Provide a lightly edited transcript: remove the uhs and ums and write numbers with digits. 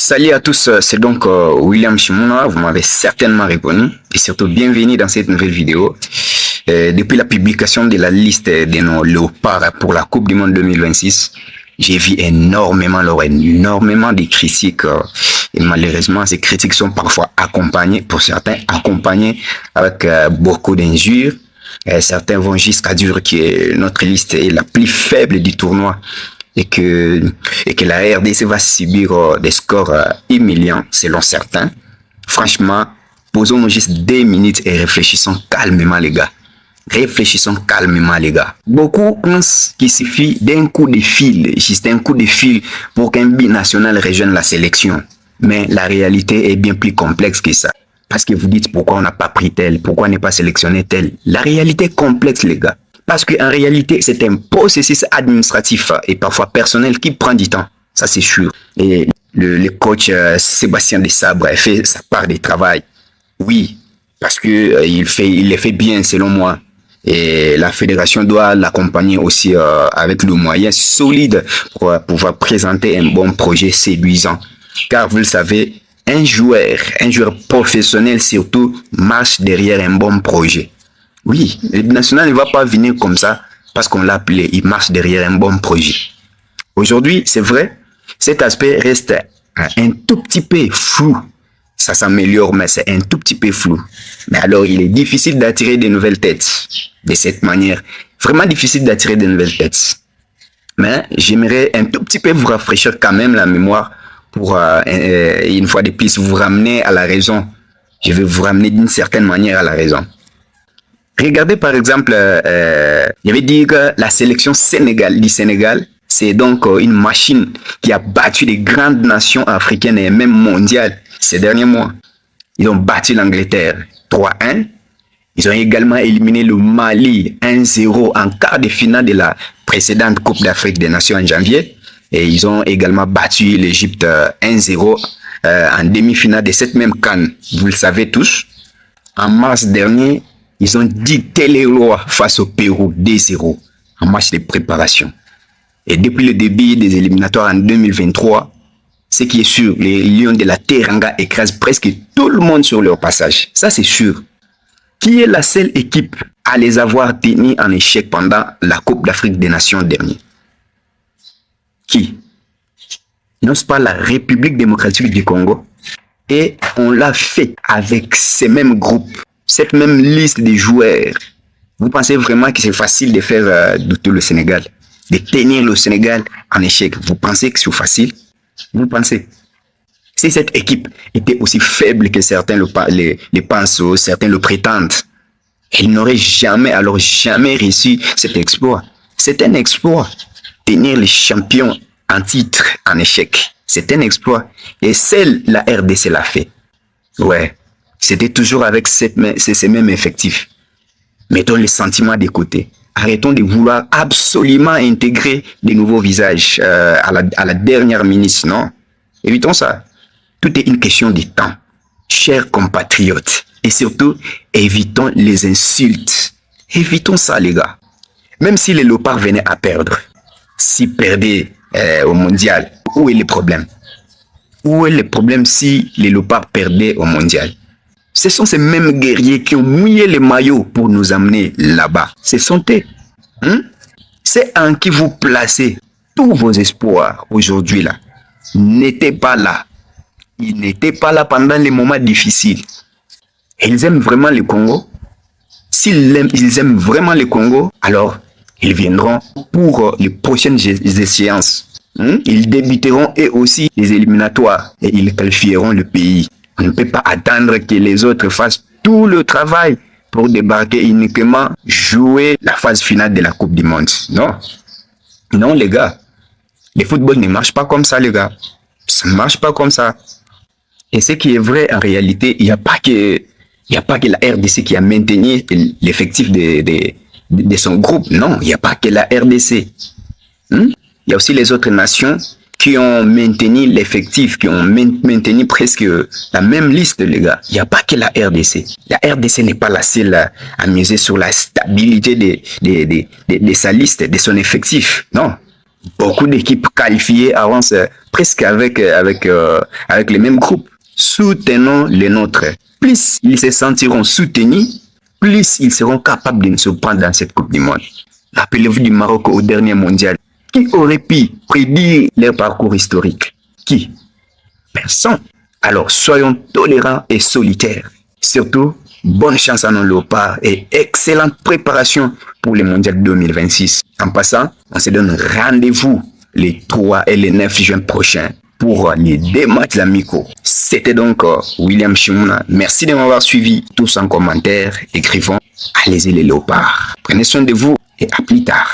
Salut à tous, c'est donc William Shimona, vous m'avez certainement reconnu et surtout bienvenue dans cette nouvelle vidéo. Depuis la publication de la liste de nos léopards pour la Coupe du Monde 2026, j'ai vu énormément de critiques et malheureusement ces critiques sont parfois accompagnées, pour certains, accompagnées avec beaucoup d'injures. Certains vont jusqu'à dire que notre liste est la plus faible du tournoi et que la RDC va subir des scores humiliants selon certains. Franchement, posons-nous juste 2 minutes et réfléchissons calmement les gars. Réfléchissons calmement les gars. Beaucoup pensent qu'il suffit d'un coup de fil, juste un coup de fil pour qu'un binational rejoigne la sélection. Mais la réalité est bien plus complexe que ça. Parce que vous dites pourquoi on n'a pas pris tel, pourquoi on n'est pas sélectionné tel. La réalité est complexe les gars. Parce qu'en réalité, c'est un processus administratif et parfois personnel qui prend du temps. Ça, c'est sûr. Et le coach Sébastien Desabre a fait sa part du travail. Oui, parce que il le fait bien selon moi. Et la fédération doit l'accompagner aussi avec le moyen solide pour pouvoir présenter un bon projet séduisant. Car vous le savez, un joueur professionnel surtout, marche derrière un bon projet. Oui, le national ne va pas venir comme ça parce qu'on l'a appelé. Il marche derrière un bon projet. Aujourd'hui, c'est vrai, cet aspect reste un tout petit peu flou. Ça s'améliore, mais c'est un tout petit peu flou. Mais alors, il est difficile d'attirer de nouvelles têtes de cette manière. Vraiment difficile d'attirer de nouvelles têtes. Mais j'aimerais un tout petit peu vous rafraîchir quand même la mémoire pour, une fois de plus, vous ramener à la raison. Je vais vous ramener d'une certaine manière à la raison. Regardez par exemple, je vais dire que la sélection du Sénégal, c'est donc une machine qui a battu les grandes nations africaines et même mondiales ces derniers mois. Ils ont battu l'Angleterre 3-1. Ils ont également éliminé le Mali 1-0 en quart de finale de la précédente Coupe d'Afrique des Nations en janvier. Et ils ont également battu l'Égypte 1-0 en demi-finale de cette même CAN. Vous le savez tous. En mars dernier, ils ont dicté les lois face au Pérou 2-0 en match de préparation. Et depuis le début des éliminatoires en 2023, ce qui est sûr, les Lions de la Teranga écrasent presque tout le monde sur leur passage. Ça, c'est sûr. Qui est la seule équipe à les avoir tenus en échec pendant la Coupe d'Afrique des Nations dernière? Qui? Non, c'est pas la République démocratique du Congo. Et on l'a fait avec ces mêmes groupes. Cette même liste de joueurs, vous pensez vraiment que c'est facile de faire douter le Sénégal, de tenir le Sénégal en échec? Vous pensez que c'est facile? Vous pensez? Si cette équipe était aussi faible que certains le pensent ou certains le prétendent, ils n'auraient jamais réussi cet exploit. C'est un exploit. Tenir les champions en titre en échec, c'est un exploit. Et seule la RDC l'a fait. Ouais. C'était toujours avec ces mêmes effectifs. Mettons les sentiments de côté. Arrêtons de vouloir absolument intégrer de nouveaux visages à la dernière minute. Non, évitons ça. Tout est une question de temps. Chers compatriotes. Et surtout, évitons les insultes. Évitons ça, les gars. Même si les léopards venaient à perdre, s'ils perdaient au mondial, où est le problème? Où est le problème si les léopards perdaient au mondial? Ce sont ces mêmes guerriers qui ont mouillé les maillots pour nous amener là-bas. Ce sont eux. C'est en qui vous placez tous vos espoirs aujourd'hui là. N'étaient pas là. Ils n'étaient pas là pendant les moments difficiles. Ils aiment vraiment le Congo. S'ils aiment vraiment le Congo, alors ils viendront pour les prochaines échéances. Ils débuteront eux aussi les éliminatoires et ils qualifieront le pays. On ne peut pas attendre que les autres fassent tout le travail pour débarquer uniquement, jouer la phase finale de la Coupe du Monde. Non. Non, les gars. Le football ne marche pas comme ça, les gars. Ça ne marche pas comme ça. Et ce qui est vrai, en réalité, il n'y a pas que la RDC qui a maintenu l'effectif de son groupe. Non, il n'y a pas que la RDC. Il y a aussi les autres nations qui ont maintenu l'effectif, qui ont maintenu presque la même liste, les gars. Il n'y a pas que la RDC. La RDC n'est pas la seule à miser sur la stabilité de sa liste, de son effectif. Non. Beaucoup d'équipes qualifiées avancent presque avec les mêmes groupes. Soutenons les nôtres. Plus ils se sentiront soutenus, plus ils seront capables de nous surprendre dans cette Coupe du Monde. Rappelez-vous du Maroc au dernier mondial. Qui aurait pu prédire leur parcours historique? Qui? Personne. Alors soyons tolérants et solitaires. Surtout, bonne chance à nos léopards et excellente préparation pour le mondial 2026. En passant, on se donne rendez-vous les 3 et les 9 juin prochains pour les 2 matchs amicaux. C'était donc William Chimouna. Merci de m'avoir suivi. Tous en commentaire, écrivons, allez-y les léopards. Prenez soin de vous et à plus tard.